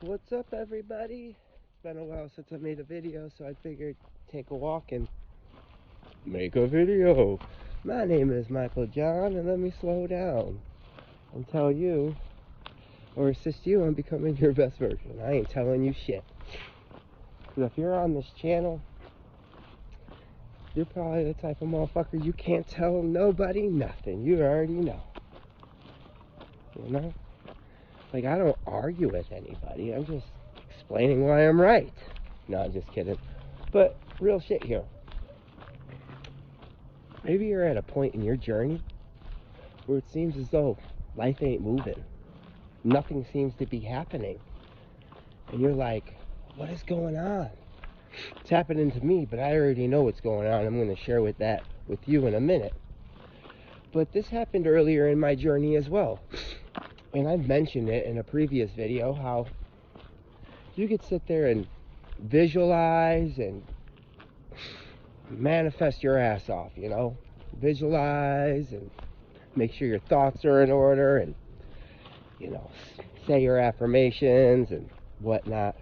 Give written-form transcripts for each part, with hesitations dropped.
What's up, everybody? It's been a while since I made a video, so I figured take a walk and make a video. My name is Michael John, and let me slow down and tell you or assist you in becoming your best version. I ain't telling you shit. Because if you're on this channel, you're probably the type of motherfucker you can't tell nobody nothing. You already know. You know? Like, I don't argue with anybody. I'm just explaining why I'm right. No, I'm just kidding. But real shit here. Maybe you're at a point in your journey where it seems as though life ain't moving. Nothing seems to be happening. And you're like, what is going on? It's happening to me, but I already know what's going on. I'm going to share with you in a minute. But this happened earlier in my journey as well. And I've mentioned it in a previous video, how you could sit there and visualize and manifest your ass off, you know? Visualize and make sure your thoughts are in order and, you know, say your affirmations and whatnot.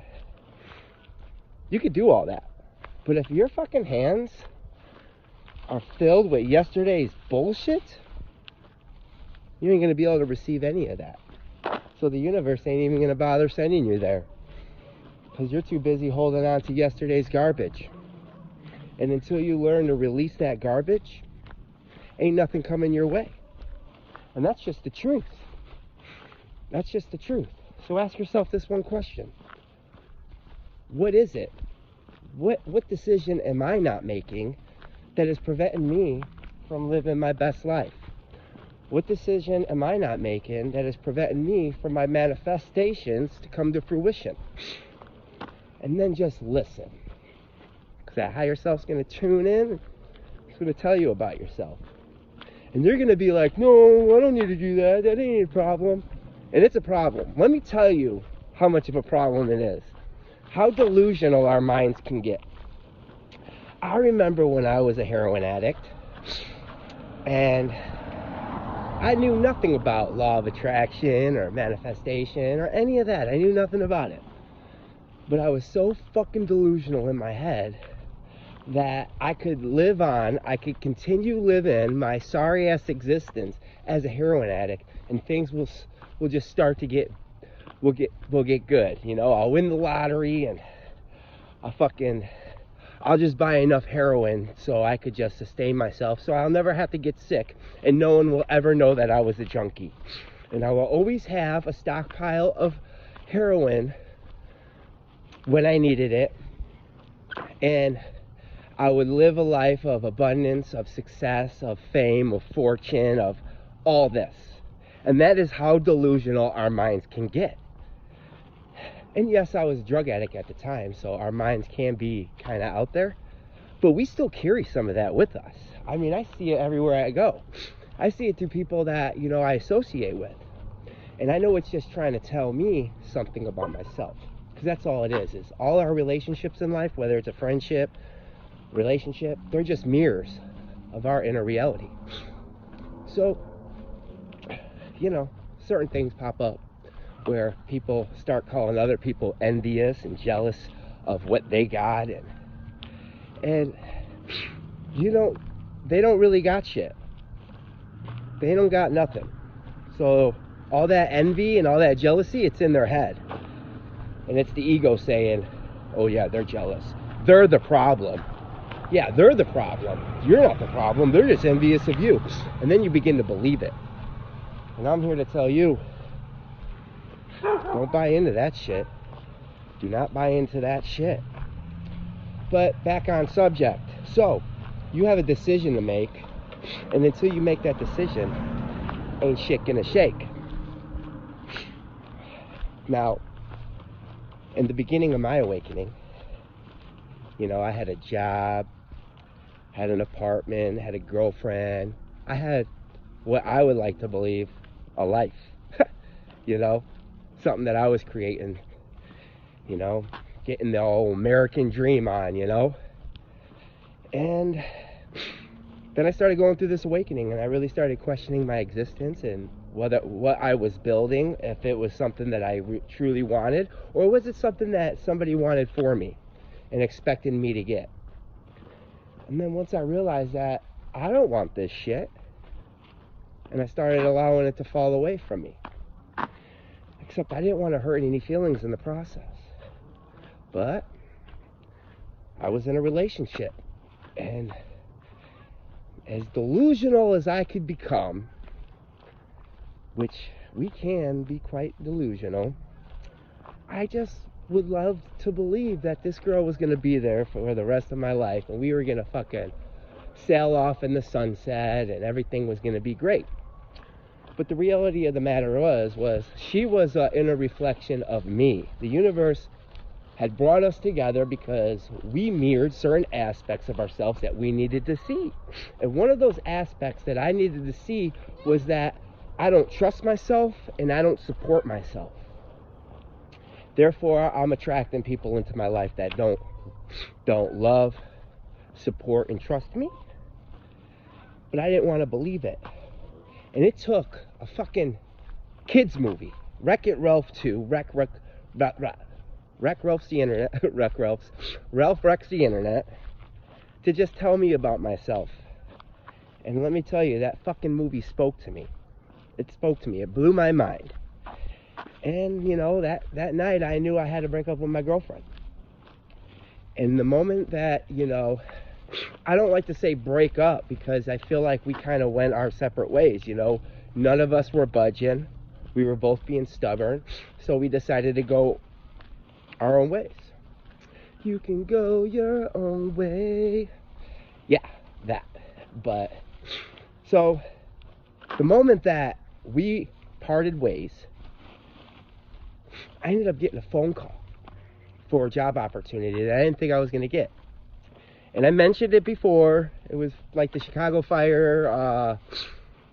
You could do all that. But if your fucking hands are filled with yesterday's bullshit, you ain't going to be able to receive any of that. So the universe ain't even going to bother sending you there. Because you're too busy holding on to yesterday's garbage. And until you learn to release that garbage, ain't nothing coming your way. And that's just the truth. That's just the truth. So ask yourself this one question. What is it? What decision am I not making that is preventing me from living my best life? What decision am I not making that is preventing me from my manifestations to come to fruition? And then just listen. Because that higher self's going to tune in. It's going to tell you about yourself. And you're going to be like, no, I don't need to do that. That ain't a problem. And it's a problem. Let me tell you how much of a problem it is. How delusional our minds can get. I remember when I was a heroin addict. And I knew nothing about law of attraction or manifestation or any of that. I knew nothing about it. But I was so fucking delusional in my head that I could live on, I could continue living my sorry ass existence as a heroin addict, and things will just start to get good. You know, I'll win the lottery and I'll just buy enough heroin so I could just sustain myself, so I'll never have to get sick, and no one will ever know that I was a junkie. And I will always have a stockpile of heroin when I needed it, and I would live a life of abundance, of success, of fame, of fortune, of all this. And that is how delusional our minds can get. And yes, I was a drug addict at the time, so our minds can be kind of out there. But we still carry some of that with us. I mean, I see it everywhere I go. I see it through people that, you know, I associate with. And I know it's just trying to tell me something about myself. Because that's all it is all our relationships in life, whether it's a friendship, relationship, they're just mirrors of our inner reality. So, you know, certain things pop up where people start calling other people envious and jealous of what they got, and they don't really got shit. They don't got nothing. So all that envy and all that jealousy, it's in their head. And it's the ego saying, oh yeah, they're jealous. They're the problem. Yeah, they're the problem. You're not the problem. They're just envious of you. And then you begin to believe it. And I'm here to tell you, don't buy into that shit. Do not buy into that shit. But back on subject. So, you have a decision to make. And until you make that decision, ain't shit gonna shake. Now, in the beginning of my awakening, you know, I had a job, had an apartment, had a girlfriend. I had what I would like to believe a life, you know, something that I was creating, you know, getting the old American dream on, you know. And then I started going through this awakening, and I really started questioning my existence and what I was building, if it was something that I truly wanted, or was it something that somebody wanted for me and expected me to get. And then once I realized that I don't want this shit, and I started allowing it to fall away from me. Except I didn't want to hurt any feelings in the process. But I was in a relationship, and as delusional as I could become, which we can be quite delusional, I just would love to believe that this girl was going to be there for the rest of my life, and we were going to fucking sail off in the sunset, and everything was going to be great. But the reality of the matter was she was in a reflection of me. The universe had brought us together because we mirrored certain aspects of ourselves that we needed to see. And one of those aspects that I needed to see was that I don't trust myself and I don't support myself. Therefore, I'm attracting people into my life that don't love, support, and trust me. But I didn't want to believe it. And it took a fucking kids movie, Wreck-It Ralph 2, Wreck Ralph's the internet, Ralph Wrecks the Internet, to just tell me about myself. And let me tell you, that fucking movie spoke to me. It spoke to me. It blew my mind. And, you know, that night I knew I had to break up with my girlfriend. And the moment that, you know, I don't like to say break up because I feel like we kind of went our separate ways, you know. None of us were budging. We were both being stubborn. So we decided to go our own ways. You can go your own way. Yeah, that. But, so, the moment that we parted ways, I ended up getting a phone call for a job opportunity that I didn't think I was going to get. And I mentioned it before. It was like the Chicago Fire.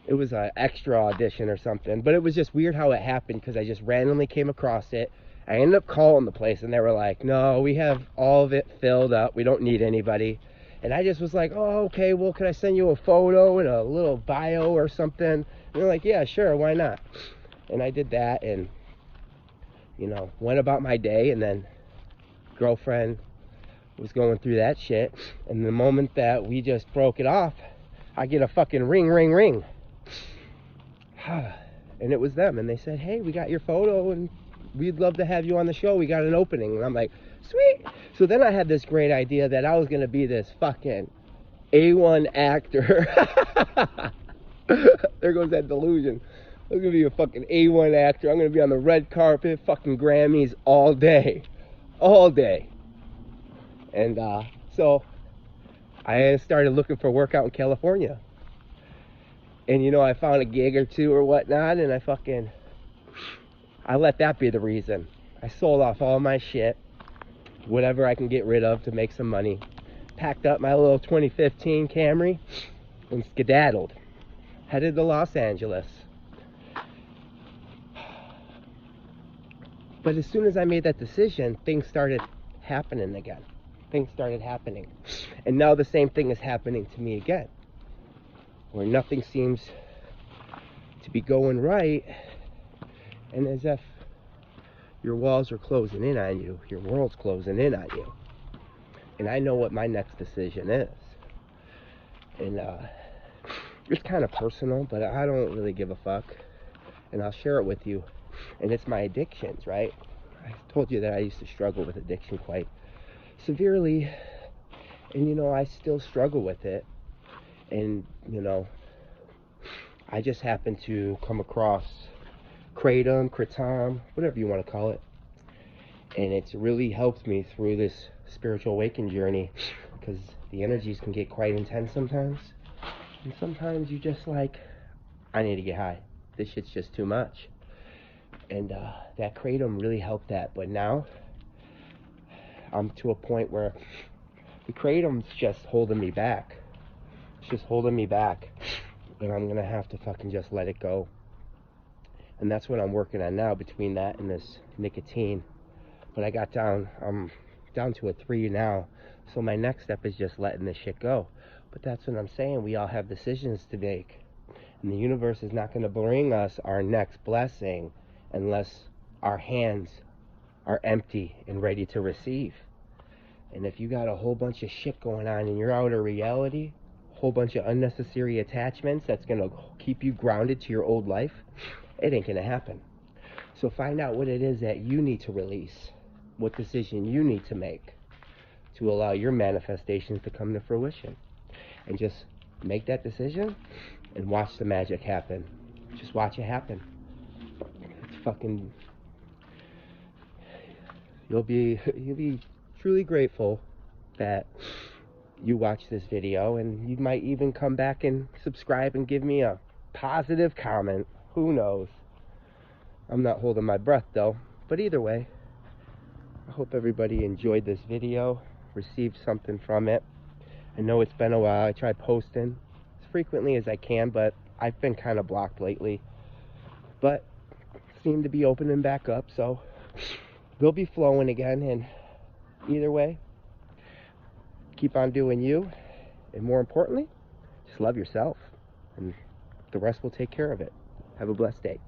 It was an extra audition or something. But it was just weird how it happened because I just randomly came across it. I ended up calling the place and they were like, no, we have all of it filled up. We don't need anybody. And I just was like, oh, okay, well, can I send you a photo and a little bio or something? And they're like, yeah, sure, why not? And I did that and, you know, went about my day. And then girlfriend was going through that shit. And the moment that we just broke it off, I get a fucking ring, ring, ring. And it was them. And they said, hey, we got your photo and we'd love to have you on the show. We got an opening. And I'm like, sweet. So then I had this great idea that I was going to be this fucking A1 actor. There goes that delusion. I was going to be a fucking A1 actor. I'm going to be on the red carpet, fucking Grammys all day. All day. And so I started looking for work out in California. And, you know, I found a gig or two or whatnot, and I let that be the reason. I sold off all my shit, whatever I can get rid of to make some money. Packed up my little 2015 Camry and skedaddled. Headed to Los Angeles. But as soon as I made that decision, things started happening again. Things started happening. And now the same thing is happening to me again. Where nothing seems to be going right, and as if your walls are closing in on you, your world's closing in on you. And I know what my next decision is. And it's kind of personal, but I don't really give a fuck. And I'll share it with you. And it's my addictions, right? I told you that I used to struggle with addiction quite severely. And, you know, I still struggle with it. And, you know, I just happened to come across Kratom, whatever you want to call it. And it's really helped me through this spiritual awakening journey because the energies can get quite intense sometimes. And sometimes you just like, I need to get high. This shit's just too much. And that Kratom really helped that. But now I'm to a point where the Kratom's just holding me back. It's just holding me back. And I'm going to have to fucking just let it go. And that's what I'm working on now between that and this nicotine. But I'm down to a 3 now. So my next step is just letting this shit go. But that's what I'm saying. We all have decisions to make. And the universe is not going to bring us our next blessing unless our hands are empty and ready to receive. And if you got a whole bunch of shit going on in your outer reality, a whole bunch of unnecessary attachments that's going to keep you grounded to your old life, it ain't going to happen. So find out what it is that you need to release, what decision you need to make to allow your manifestations to come to fruition. And just make that decision and watch the magic happen. Just watch it happen. It's fucking... You'll be truly grateful that you watched this video, and you might even come back and subscribe and give me a positive comment. Who knows? I'm not holding my breath though. But either way, I hope everybody enjoyed this video, received something from it. I know it's been a while. I try posting as frequently as I can, but I've been kind of blocked lately. But seem to be opening back up, so they'll be flowing again. And either way, keep on doing you, and more importantly, just love yourself, and the rest will take care of it. Have a blessed day.